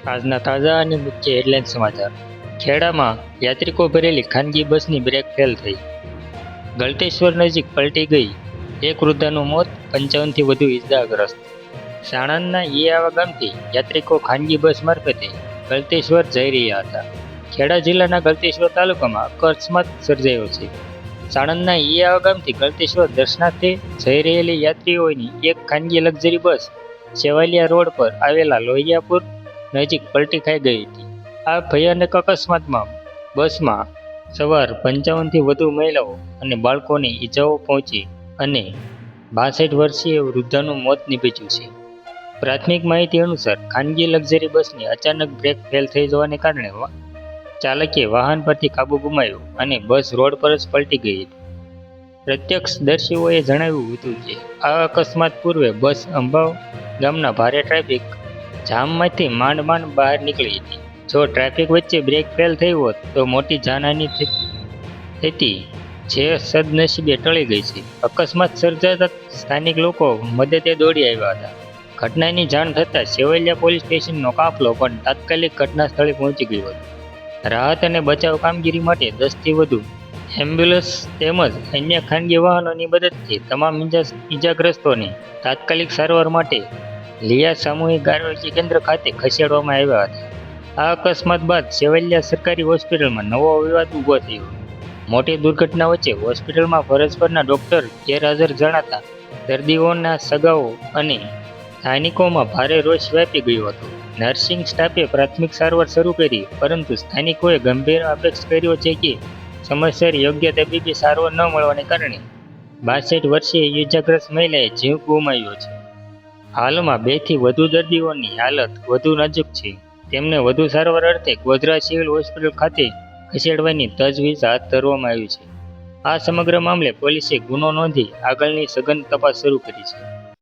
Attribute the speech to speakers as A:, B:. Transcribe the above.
A: આજના તાજા અને મુખ્ય હેડલાઇન સમાચાર. ખેડામાં યાત્રિકો ભરેલી ખાનગી બસની બ્રેક ફેલ થઈ. ગળતેશ્વર નજીક પલટી ગઈ. એક વૃદ્ધાનું મોત, 55થી વધુ ઇજાગ્રસ્ત. સાણંદના ઈયાવા ગામથી યાત્રિકો ખાનગી બસ મારફતે ગળતેશ્વર જઈ રહ્યા હતા. ખેડા જિલ્લાના ગળતેશ્વર તાલુકામાં અકસ્માત સર્જાયો છે. સાણંદના ઈયાવા ગામથી ગળતેશ્વર દર્શનાર્થે જઈ રહેલી યાત્રીઓની એક ખાનગી લક્ઝરી બસ સેવાલિયા રોડ પર આવેલા લોહિયાપુર નજીક પલટી ખાઈ ગઈ હતી. આ ભયાનક અકસ્માતમાં બસમાં સવાર 55થી વધુ મહિલાઓ અને બાળકોને ઈજાઓ પહોંચી અને 62 વર્ષીય વૃદ્ધાનું મોત નીપજ્યું છે. પ્રાથમિક માહિતી અનુસાર ખાનગી લક્ઝરી બસની અચાનક બ્રેક ફેલ થઈ જવાને કારણે ચાલકે વાહન પરથી કાબુ ગુમાવ્યો અને બસ રોડ પર જ પલટી ગઈ હતી. પ્રત્યક્ષદર્શીઓએ જણાવ્યું હતું કે આ અકસ્માત પૂર્વે બસ અંબાવ ગામના ભારે ટ્રાફિક જામમાંથી માંડ બહાર નીકળી હતી. જો ટ્રાફિક વચ્ચે બ્રેક ફેલ થઈ હોત તો મોટી જાનહાનિ થતી, જે સદનસીબે ટળી ગઈ છે. અકસ્માત સર્જાતા સ્થાનિક લોકો મદદે દોડી આવ્યા હતા. ઘટનાની જાણ થતાં સેવલિયા પોલીસ સ્ટેશનનો કાફલો પણ તાત્કાલિક ઘટના સ્થળે પહોંચી ગયો હતો. રાહત અને બચાવ કામગીરી માટે 10થી વધુ એમ્બ્યુલન્સ તેમજ અન્ય ખાનગી વાહનોની મદદથી તમામ ઇજાગ્રસ્તોને તાત્કાલિક સારવાર માટે લિયા સામૂહિક આરોગ્ય કેન્દ્ર ખાતે ખસેડવામાં આવ્યા હતા. આ અકસ્માત બાદ સેવલિયા સરકારી હોસ્પિટલમાં નવો વિવાદ ઊભો થયો. મોટી દુર્ઘટના વચ્ચે હોસ્પિટલમાં ફરજ પરના ડોક્ટર ગેરહાજર જણાતા દર્દીઓના સગાઓ અને સ્થાનિકોમાં ભારે રોષ વ્યાપી ગયો હતો. નર્સિંગ સ્ટાફે પ્રાથમિક સારવાર શરૂ કરી, પરંતુ સ્થાનિકોએ ગંભીર આક્ષેપ કર્યો છે કે સમયસર યોગ્ય તબીબી સારવાર ન મળવાને કારણે 62 વર્ષીય ઇજાગ્રસ્ત મહિલાએ જીવ ગુમાવ્યો છે. હાલમાં 2થી વધુ દર્દીઓની હાલત વધુ નાજુક છે. તેમને વધુ સારવાર અર્થે ગોધરા સિવિલ હોસ્પિટલ ખાતે ખસેડવાની તજવીજ હાથ ધરવામાં આવી છે. આ સમગ્ર મામલે પોલીસે ગુનો નોંધી આગળની સઘન તપાસ શરૂ કરી છે.